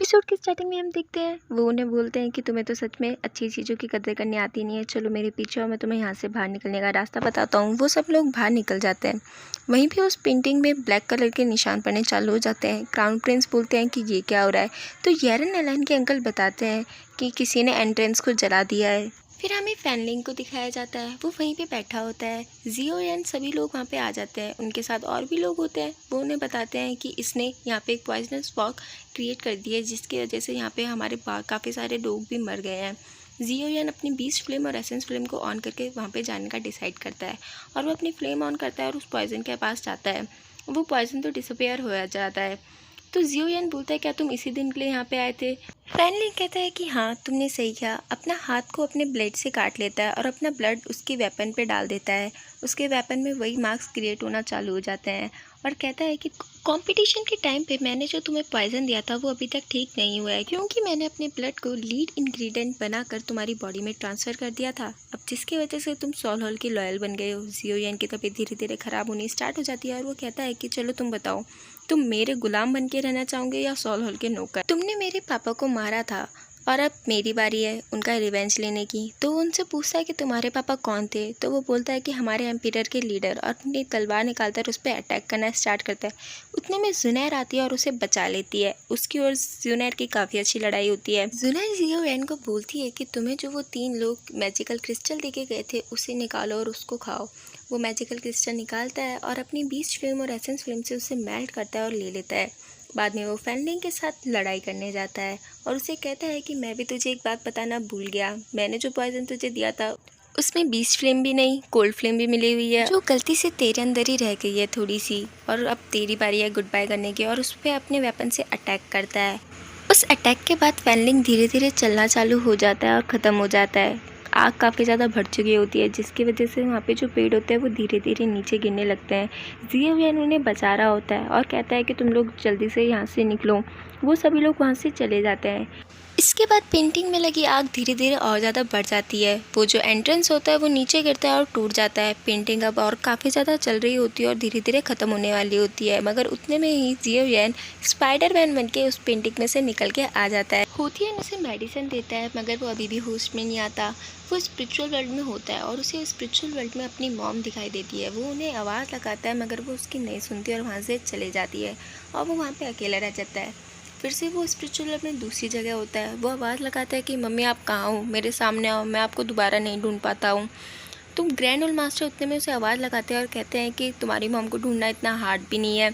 Episode की starting में हम देखते हैं वो उन्हें बोलते हैं कि तुम्हें तो सच में अच्छी चीज़ों की कदर करनी आती नहीं है, चलो मेरे पीछे और मैं तुम्हें यहाँ से बाहर निकलने का रास्ता बताता हूँ। वो सब लोग बाहर निकल जाते हैं। वहीं पे उस पेंटिंग में ब्लैक कलर के निशान पड़ने चालू हो जाते हैं। क्राउन प्रिंस बोलते हैं कि ये क्या हो रहा है, तो येरन एलन के अंकल बताते हैं कि किसी ने एंट्रेंस को जला दिया है। फिर हमें फैनलिंग को दिखाया जाता है, वो वहीं पे बैठा होता है। जियो एंड सभी लोग वहाँ पे आ जाते हैं, उनके साथ और भी लोग होते हैं। वो उन्हें बताते हैं कि इसने यहाँ पे एक पॉइजनस फॉग क्रिएट कर दी है, जिसकी वजह से यहाँ पे हमारे काफ़ी सारे लोग भी मर गए हैं। जियो यान अपनी 20 फ्लेम और एसेंस फ्लेम को ऑन करके वहाँ पे जाने का डिसाइड करता है और वो अपनी फ्लेम ऑन करता है और उस पॉइजन के पास जाता है। वो पॉइजन तो डिसअपेयर हो जाता है। तो जियो यान बोलता है क्या तुम इसी दिन के लिए यहाँ पे आए थे। फैनलिंग कहता है कि हाँ तुमने सही किया। अपना हाथ को अपने ब्लेड से काट लेता है और अपना ब्लड उसकी वेपन पे डाल देता है। उसके वेपन में वही मार्क्स क्रिएट होना चालू हो जाते हैं और कहता है कि कंपटीशन के टाइम पे मैंने जो तुम्हें पॉइजन दिया था वो अभी तक ठीक नहीं हुआ है, क्योंकि मैंने अपने ब्लड को लीड इंग्रेडिएंट बनाकर तुम्हारी बॉडी में ट्रांसफ़र कर दिया था, अब जिसकी वजह से तुम सॉल हॉल के लॉयल बन गए हो। जियो यान की तबीयत धीरे धीरे ख़राब होनी स्टार्ट हो जाती है और वो कहता है कि चलो तुम बताओ, तुम मेरे गुलाम बन के रहना चाहोगे या सॉल हॉल के नौकर। तुमने मेरे पापा को मारा था और अब मेरी बारी है उनका रिवेंज लेने की। तो वो उनसे पूछता है कि तुम्हारे पापा कौन थे, तो वो बोलता है कि हमारे एम्पियर के लीडर, और अपनी तलवार निकालकर उस पर अटैक करना स्टार्ट करता है। उतने में जुनैर आती है और उसे बचा लेती है। उसकी और जुनैर की काफ़ी अच्छी लड़ाई होती है। जुनैर जियो एन को बोलती है कि तुम्हें जो वो 3 लोग मैजिकल क्रिस्टल देके गए थे उसे निकालो और उसको खाओ। वो मैजिकल क्रिस्टल निकालता है और अपनी 20 फ्लेम और एसेंस फ्लेम से उसे मेल्ट करता है और ले लेता है। बाद में वो फैनलिंग के साथ लड़ाई करने जाता है और उसे कहता है कि मैं भी तुझे एक बात बताना भूल गया, मैंने जो पॉइजन तुझे दिया था उसमें 20 फ्लेम भी नहीं, कोल्ड फ्लेम भी मिली हुई है, जो गलती से तेरे अंदर ही रह गई है थोड़ी सी, और अब तेरी बारी है गुड बाय करने की। और उस पर अपने वेपन से अटैक करता है। उस अटैक के बाद फैनलिंग धीरे धीरे चलना चालू हो जाता है और ख़त्म हो जाता है। आग काफ़ी ज़्यादा बढ़ चुकी होती है, जिसकी वजह से वहाँ पे जो पेड़ होते हैं वो धीरे धीरे नीचे गिरने लगते हैं। जियो यान उन्हें बचा रहा होता है और कहता है कि तुम लोग जल्दी से यहाँ से निकलो। वो सभी लोग वहाँ से चले जाते हैं। इसके बाद पेंटिंग में लगी आग धीरे धीरे और ज़्यादा बढ़ जाती है। वो जो एंट्रेंस होता है वो नीचे गिरता है और टूट जाता है। पेंटिंग अब और काफ़ी ज़्यादा चल रही होती है और धीरे धीरे ख़त्म होने वाली होती है, मगर उतने में ही जियो यान स्पाइडरमैन बन के उस पेंटिंग में से निकल के आ जाता है। होथियन उसे मेडिसिन देता है, मगर वो अभी भी होश में नहीं आता। वो स्पिरिचुअल वर्ल्ड में होता है और उसे स्पिरिचुअल वर्ल्ड में अपनी मॉम दिखाई देती है। वो उन्हें आवाज़ लगाता है, मगर वो उसकी नहीं सुनती और वहाँ से चले जाती है और वो वहाँ पे अकेला रह जाता है। फिर से वो स्पिरिचुअल वर्ल्ड में दूसरी जगह होता है। वो आवाज़ लगाता है कि मम्मी आप कहाँ हो, मेरे सामने आओ, मैं आपको दोबारा नहीं ढूंढ पाता हूँ। तो ग्रैंड ओल्ड मास्टर उतने में उसे आवाज़ लगाते हैं और कहते हैं कि तुम्हारी मॉम को ढूंढना इतना हार्ड भी नहीं है।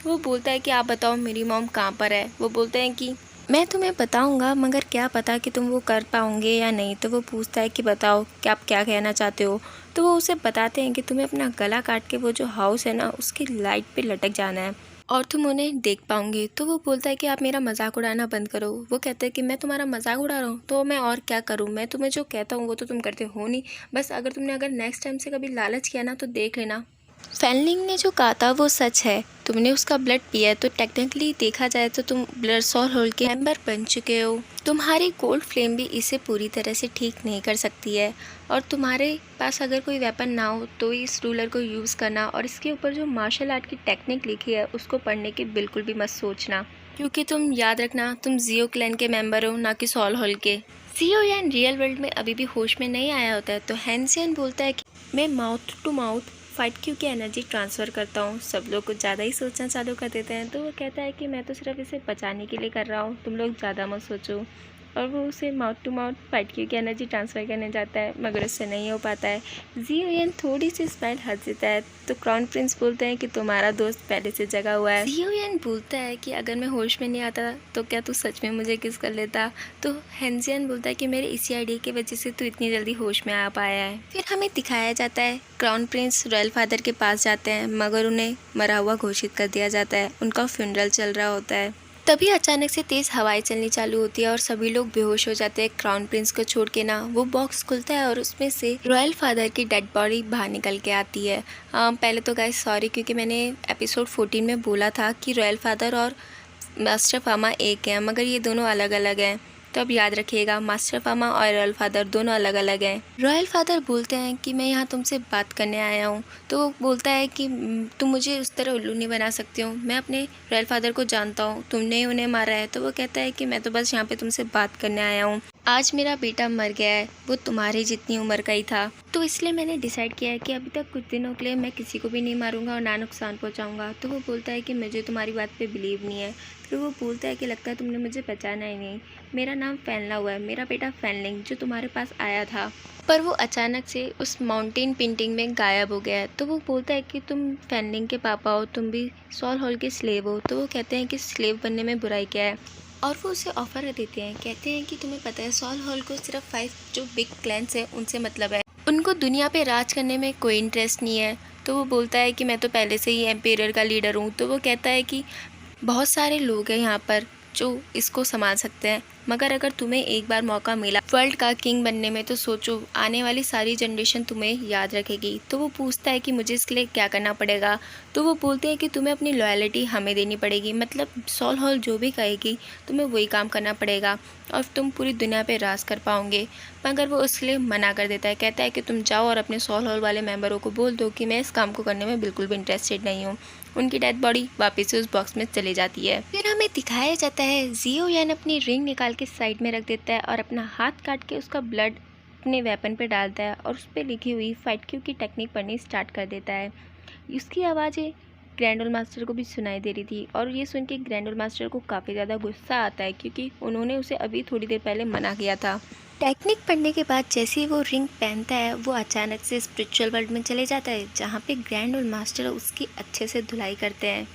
वो बोलता है कि आप बताओ मेरी मॉम कहाँ पर है। वो बोलते हैं कि मैं तुम्हें बताऊंगा, मगर क्या पता कि तुम वो कर पाओगे या नहीं। तो वो पूछता है कि बताओ कि आप क्या कहना चाहते हो। तो वो उसे बताते हैं कि तुम्हें अपना गला काट के वो जो हाउस है ना उसकी लाइट पे लटक जाना है और तुम उन्हें देख पाओगे। तो वो बोलता है कि आप मेरा मजाक उड़ाना बंद करो। वो कहते हैं कि मैं तुम्हारा मजाक उड़ा रहा हूँ तो मैं और क्या करूँ, मैं तुम्हें जो कहता हूँ वो तो तुम करते हो नहीं, बस अगर नेक्स्ट टाइम से कभी लालच किया ना तो देख लेना। फैनलिंग ने जो कहा था वो सच है, तुमने उसका ब्लड पिया है तो टेक्निकली देखा जाए तो तुम ब्लड सॉल होल के मेंबर बन चुके हो। तुम्हारी गोल्ड फ्लेम भी इसे पूरी तरह से ठीक नहीं कर सकती है और तुम्हारे पास अगर कोई वेपन ना हो तो इस रूलर को यूज़ करना और इसके ऊपर जो मार्शल आर्ट की टेक्निक लिखी है उसको पढ़ने की बिल्कुल भी मत सोचना, क्योंकि तुम याद रखना तुम जियो क्लैन के मेंबर हो, ना कि सॉल हॉल के। जियो यान रियल वर्ल्ड में अभी भी होश में नहीं आया होता है, तो हैंसियन बोलता है कि मैं माउथ टू माउथ फाइट क्योंकि एनर्जी ट्रांसफ़र करता हूँ। सब लोग कुछ ज़्यादा ही सोचना चालू कर देते हैं। तो वो कहता है कि मैं तो सिर्फ इसे बचाने के लिए कर रहा हूँ, तुम लोग ज़्यादा मत सोचो। और वो उसे माउथ टू माउथ फाइट क्योंकि एनर्जी ट्रांसफ़र करने जाता है, मगर उससे नहीं हो पाता है। जियो यान थोड़ी सी स्माइल हंस देता है। तो क्राउन प्रिंस बोलते हैं कि तुम्हारा दोस्त पहले से जगा हुआ है। जियो यान बोलता है कि अगर मैं होश में नहीं आता तो क्या तू सच में मुझे किस कर लेता। तो हैंजियन बोलता है कि मेरे इसी आइडिया की वजह से तू इतनी जल्दी होश में आ पाया है। फिर हमें दिखाया जाता है क्राउन प्रिंस रॉयल फादर के पास जाते हैं, मगर उन्हें मरा हुआ घोषित कर दिया जाता है। उनका फ्यूनरल चल रहा होता है। तभी अचानक से तेज़ हवाएं चलनी चालू होती है और सभी लोग बेहोश हो जाते हैं। क्राउन प्रिंस को छोड़ के ना वो बॉक्स खुलता है और उसमें से रॉयल फादर की डेड बॉडी बाहर निकल के आती है। पहले तो गाइस सॉरी, क्योंकि मैंने एपिसोड 14 में बोला था कि रॉयल फादर और मास्टर फामा एक हैं, मगर ये दोनों अलग अलग हैं। तो अब याद रखिएगा, मास्टर फार्मा और रॉयल फादर दोनों अलग अलग हैं। रॉयल फादर बोलते हैं कि मैं यहाँ तुमसे बात करने आया हूँ। तो वो बोलता है कि तुम मुझे उस तरह उल्लू नहीं बना सकते हो, मैं अपने रॉयल फादर को जानता हूँ, तुमने ही उन्हें मारा है। तो वो कहता है कि मैं तो बस यहाँ पे तुमसे बात करने आया हूँ। आज मेरा बेटा मर गया है, वो तुम्हारी जितनी उम्र का ही था, तो इसलिए मैंने डिसाइड किया है कि अभी तक कुछ दिनों के लिए मैं किसी को भी नहीं मारूंगा और ना नुकसान पहुंचाऊंगा। तो वो बोलता है कि मुझे तुम्हारी बात पे बिलीव नहीं है। फिर वो बोलता है कि लगता है तुमने मुझे पहचाना ही नहीं, मेरा नाम फैनला हुआ है, मेरा बेटा फैनलिंग जो तुम्हारे पास आया था, पर वो अचानक से उस माउंटेन पेंटिंग में गायब हो गया है। तो वो बोलता है कि तुम फैनलिंग के पापा हो, तुम भी सॉल हॉल के स्लेव हो। तो वो कहते हैं कि स्लेव बनने में बुराई क्या है, और वो उसे ऑफर देते हैं। कहते हैं कि तुम्हें पता है सॉल हॉल को सिर्फ 5 जो बिग क्लैंस है उनसे मतलब है, उनको दुनिया पे राज करने में कोई इंटरेस्ट नहीं है। तो वो बोलता है कि मैं तो पहले से ही एम्पायर का लीडर हूँ। तो वो कहता है कि बहुत सारे लोग हैं यहाँ पर जो इसको संभाल सकते हैं, मगर अगर तुम्हें एक बार मौका मिला वर्ल्ड का किंग बनने में तो सोचो आने वाली सारी जनरेशन तुम्हें याद रखेगी। तो वो पूछता है कि मुझे इसके लिए क्या करना पड़ेगा। तो वो बोलते हैं कि तुम्हें अपनी लॉयल्टी हमें देनी पड़ेगी, मतलब सॉल हॉल जो भी कहेगी तुम्हें वही काम करना पड़ेगा और तुम पूरी दुनिया पे राज कर पाओगे। मगर वो उसके लिए मना कर देता है, कहता है कि तुम जाओ और अपने सॉल हॉल वाले मेंबरों को बोल दो कि मैं इस काम को करने में बिल्कुल भी इंटरेस्टेड नहीं हूँ। उनकी डेड बॉडी वापस से उस बॉक्स में चली जाती है। फिर हमें दिखाया जाता है जियो यान अपनी रिंग निकाल के साइड में रख देता है और अपना हाथ काट के उसका ब्लड अपने वेपन पे डालता है और उस पर लिखी हुई फाइट क्यू की टेक्निक पढ़नी स्टार्ट कर देता है। उसकी आवाज़ें ग्रैंड ओल्ड मास्टर को भी सुनाई दे रही थी और ये सुन के ग्रैंड ओल्ड मास्टर को काफ़ी ज़्यादा गुस्सा आता है, क्योंकि उन्होंने उसे अभी थोड़ी देर पहले मना किया था। टेक्निक पढ़ने के बाद जैसे ही वो रिंग पहनता है वो अचानक से स्पिरिचुअल वर्ल्ड में चले जाता है, जहाँ पे ग्रैंड ओल्ड मास्टर उसकी अच्छे से धुलाई करते हैं।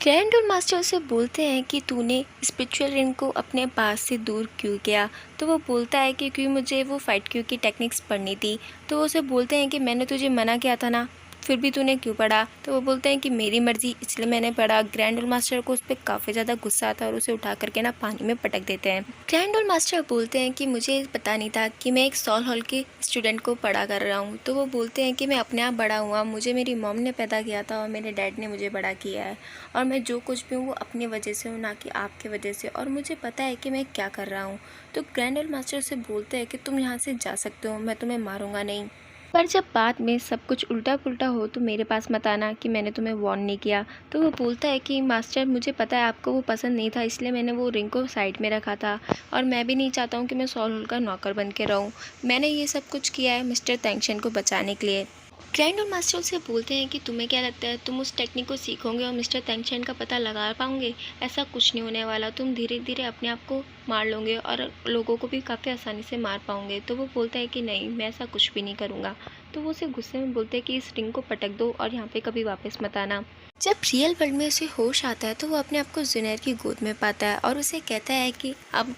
ग्रैंड ओल्ड मास्टर उसे बोलते हैं कि तूने स्पिरिचुअल रिंग को अपने पास से दूर क्यों किया। तो वो बोलता है कि क्योंकि मुझे वो फाइट क्यू की टेक्निक्स पढ़नी थी। तो वो उसे बोलते हैं कि मैंने तुझे मना किया था ना, फिर भी तूने क्यों पढ़ा। तो वो बोलते हैं कि मेरी मर्जी इसलिए मैंने पढ़ा। ग्रैंड ओल्ड मास्टर को उस पर काफ़ी ज़्यादा गुस्सा आता है और उसे उठा करके ना पानी में पटक देते हैं। ग्रैंड ओल्ड मास्टर बोलते हैं कि मुझे पता नहीं था कि मैं एक सॉल हॉल के स्टूडेंट को पढ़ा कर रहा हूँ। तो वो बोलते हैं कि मैं अपने आप बड़ा हुआ, मुझे मेरी मॉम ने पैदा किया था और मेरे डैड ने मुझे बड़ा किया है, और मैं जो कुछ भी हूँ वो अपनी वजह से हूँ, ना कि आपकी वजह से, और मुझे पता है कि मैं क्या कर रहा हूँ। तो ग्रैंड ओल्ड मास्टर से बोलते हैं कि तुम यहाँ से जा सकते हो, मैं तुम्हें मारूंगा नहीं, पर जब बाद में सब कुछ उल्टा पुल्टा हो तो मेरे पास मत आना कि मैंने तुम्हें वार्न नहीं किया। तो वो बोलता है कि मास्टर मुझे पता है आपको वो पसंद नहीं था, इसलिए मैंने वो रिंग को साइड में रखा था, और मैं भी नहीं चाहता हूँ कि मैं सॉल हॉल का नौकर बन के रहूँ। मैंने ये सब कुछ किया है मिस्टर तेंगशन को बचाने के लिए। ग्रैंड ओल्ड मास्टर से बोलते हैं कि तुम्हें क्या लगता है तुम उस टेक्निक को सीखोगे और मिस्टर तेंगशन का पता लगा पाओगे? ऐसा कुछ नहीं होने वाला, तुम धीरे धीरे अपने आप को मार लोगे और लोगों को भी काफ़ी आसानी से मार पाओगे। तो वो बोलता है कि नहीं, मैं ऐसा कुछ भी नहीं करूँगा। तो वो उसे गुस्से में बोलते हैं कि इस रिंग को पटक दो और यहाँ पे कभी वापस मत आना। जब रियल वर्ल्ड में उसे होश आता है तो वो अपने आप को जुनैर की गोद में पाता है और उसे कहता है कि अब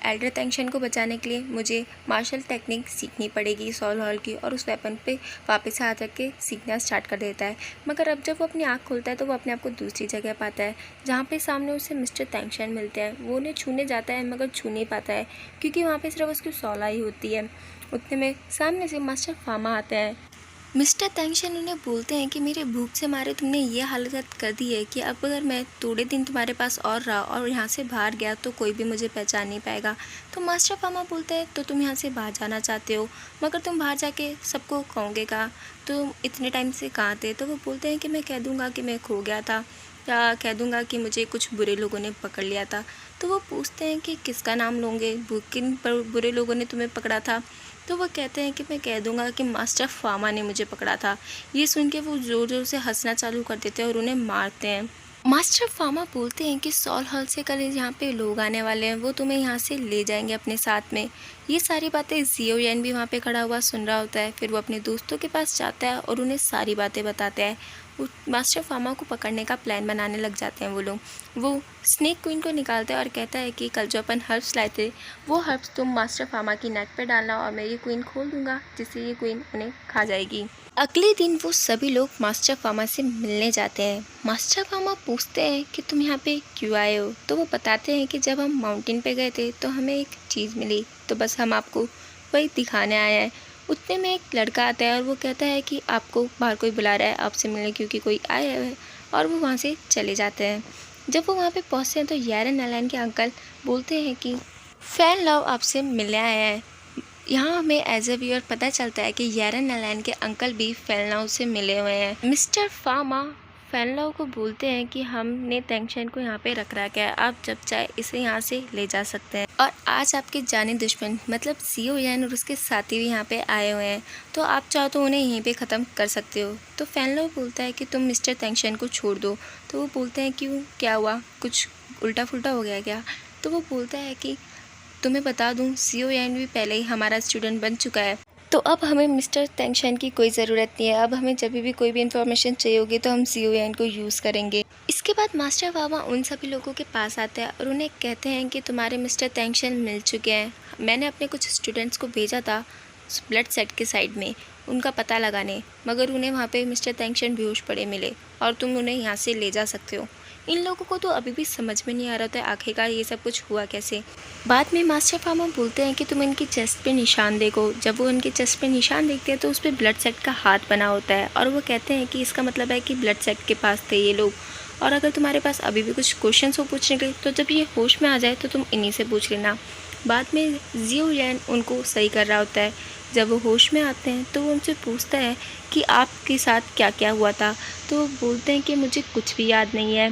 एल्डर तेंगशन को बचाने के लिए मुझे मार्शल टेक्निक सीखनी पड़ेगी सॉल हॉल की, और उस वेपन पे वापस से हाथ रख के सीखना स्टार्ट कर देता है। मगर अब जब वो अपनी आँख खोलता है तो वो अपने आप को दूसरी जगह पाता है, जहाँ पे सामने उसे मिस्टर तेंगशन मिलते हैं। वो उन्हें छूने जाता है मगर छू नहीं पाता है, क्योंकि वहाँ पर सिर्फ उसकी सौला ही होती है। उतने में सामने से मास्टर फामा आते हैं। मिस्टर तेंगशन उन्हें बोलते हैं कि मेरे भूख से मारे तुमने ये हालत कर दी है कि अब अगर मैं थोड़े दिन तुम्हारे पास और रहा और यहाँ से बाहर गया तो कोई भी मुझे पहचान नहीं पाएगा। तो मास्टर फामा बोलते हैं तो तुम यहाँ से बाहर जाना चाहते हो, मगर तुम बाहर जाके सबको कहोगे का तुम इतने टाइम से कहाँ थे? तो वो बोलते हैं कि मैं कह दूँगा कि मैं खो गया था, या कह दूँगा कि मुझे कुछ बुरे लोगों ने पकड़ लिया था। तो वो पूछते हैं कि किसका नाम लोगे, किन बुरे लोगों ने तुम्हें पकड़ा था? तो वो कहते हैं कि मैं कह दूंगा कि मास्टर फामा ने मुझे पकड़ा था। ये सुन के वो ज़ोर ज़ोर से हंसना चालू कर देते हैं और उन्हें मारते हैं। मास्टर फामा बोलते हैं कि सॉल हॉल से कल यहाँ पे लोग आने वाले हैं, वो तुम्हें यहाँ से ले जाएंगे अपने साथ में। ये सारी बातें जियो यान भी वहाँ पे खड़ा हुआ सुन रहा होता है। फिर वो अपने दोस्तों के पास जाता है और उन्हें सारी बातें बताता है। मास्टर फामा को पकड़ने का प्लान बनाने लग जाते हैं वो लोग। वो स्नेक क्वीन को निकालता है और कहता है कि कल जो अपन हर्ब्स लाए थे वो हर्ब्स तुम मास्टर फामा की नेक पे डालना और मैं ये क्वीन खोल दूंगा, जिससे ये क्वीन उन्हें खा जाएगी। अगले दिन वो सभी लोग मास्टर फामा से मिलने जाते हैं। मास्टर फामा पूछते हैं कि तुम यहाँ पे क्यों आए हो? तो वो बताते हैं कि जब हम माउंटेन पे गए थे तो हमें एक चीज़ मिली, तो बस हम आपको वही दिखाने आए हैं। उतने में एक लड़का आता है और वो कहता है कि आपको बाहर कोई बुला रहा है आपसे मिलने, क्योंकि कोई आया है, और वो वहाँ से चले जाते हैं। जब वो वहाँ पे पहुँचते हैं तो यारन एलन के अंकल बोलते हैं कि फैन लव आपसे मिलने आया है। यहाँ हमें एज ए व्यूअर पता चलता है कि यारन नलैन के अंकल भी फैनलाव से मिले हुए हैं। मिस्टर फार्मा फैनलाव को बोलते हैं कि हमने तेंगशन को यहाँ पे रख रखा है, आप जब चाहे इसे यहाँ से ले जा सकते हैं। और आज आपके जाने दुश्मन मतलब जियो यान और उसके साथी भी यहाँ पे आए हुए हैं, तो आप चाहो तो उन्हें यहीं पे ख़त्म कर सकते हो। तो फैनलाव बोलता है कि तुम मिस्टर तेंगशन को छोड़ दो। तो वो बोलते हैं क्यों, क्या हुआ, कुछ उल्टा फुल्टा हो गया क्या? तो वो बोलता है कि तुम्हें बता दूं, जियो यान भी पहले ही हमारा स्टूडेंट बन चुका है, तो अब हमें मिस्टर तेंगशन की कोई ज़रूरत नहीं है। अब हमें जब भी कोई भी इन्फॉर्मेशन चाहिए होगी तो हम जियो यान को यूज़ करेंगे। इसके बाद मास्टर वामा उन सभी लोगों के पास आते हैं और उन्हें कहते हैं कि तुम्हारे मिस्टर तेंगशन मिल चुके हैं। मैंने अपने कुछ स्टूडेंट्स को भेजा था ब्लड सेट के साइड में उनका पता लगाने, मगर उन्हें वहाँ पे मिस्टर तेंगशन बेहोश पड़े मिले और तुम उन्हें यहाँ से ले जा सकते हो। इन लोगों को तो अभी भी समझ में नहीं आ रहा था आखिरकार ये सब कुछ हुआ कैसे। बाद में मास्टर फार्मा बोलते हैं कि तुम इनकी चेस्ट पे निशान देखो। जब वो इनके चेस्ट पे निशान देखते हैं तो उस पर ब्लड सेट का हाथ बना होता है और वो कहते हैं कि इसका मतलब है कि ब्लड सेट के पास थे ये लोग, और अगर तुम्हारे पास अभी भी कुछ क्वेश्चन हो पूछने के तो जब ये होश में आ जाए तो तुम इन्हीं से पूछ लेना। बाद में जियो यान उनको सही कर रहा होता है। जब वो होश में आते हैं तो वो उनसे पूछता है कि आपके साथ क्या क्या हुआ था। तो वो बोलते हैं कि मुझे कुछ भी याद नहीं है,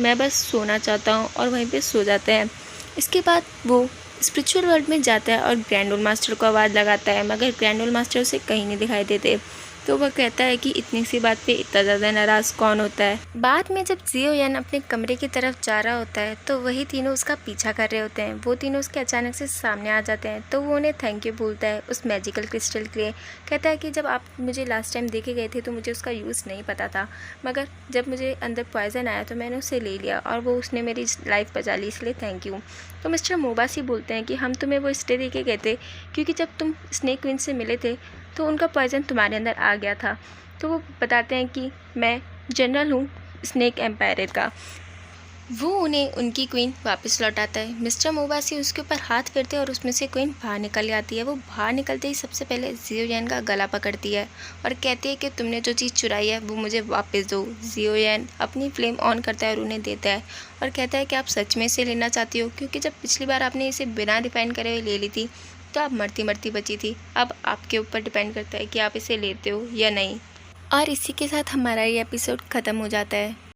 मैं बस सोना चाहता हूँ, और वहीं पे सो जाते हैं। इसके बाद वो स्पिरिचुअल वर्ल्ड में जाता है और ग्रैंड ओल्ड मास्टर को आवाज़ लगाता है, मगर ग्रैंड ओल्ड मास्टर उसे कहीं नहीं दिखाई देते। तो वह कहता है कि इतनी सी बात पे इतना ज़्यादा नाराज़ कौन होता है। बाद में जब जियो यान अपने कमरे की तरफ जा रहा होता है तो वही तीनों उसका पीछा कर रहे होते हैं। वो तीनों उसके अचानक से सामने आ जाते हैं, तो वो उन्हें थैंक यू बोलता है उस मैजिकल क्रिस्टल के लिए। कहता है कि जब आप मुझे लास्ट टाइम देखे गए थे तो मुझे उसका यूज़ नहीं पता था, मगर जब मुझे अंदर पॉइजन आया तो मैंने उसे ले लिया और वो उसने मेरी लाइफ बचा ली, इसलिए थैंक यू। तो मिस्टर मोबासी बोलते हैं कि हम तुम्हें वो इसलिए दे के गए थे क्योंकि जब तुम स्नेक क्वीन से मिले थे तो उनका पॉइजन तुम्हारे अंदर आ गया था। तो वो बताते हैं कि मैं जनरल हूँ स्नेक एम्पायर का। वो उन्हें उनकी क्वीन वापस लौटाता है। मिस्टर मोबासी उसके ऊपर हाथ फेरते हैं और उसमें से क्वीन बाहर निकल आती है। वो बाहर निकलते ही सबसे पहले जियो यान का गला पकड़ती है और कहती है कि तुमने जो चीज़ चुराई है वो मुझे वापस दो। जियो यान अपनी फ्लेम ऑन करता है और उन्हें देता है और कहता है कि आप सच में इसे लेना चाहती हो, क्योंकि जब पिछली बार आपने इसे बिना रिफाइन करे हुए ले ली थी तो आप मरती मरती बची थी। अब आपके ऊपर डिपेंड करता है कि आप इसे लेते हो या नहीं। और इसी के साथ हमारा ये एपिसोड ख़त्म हो जाता है।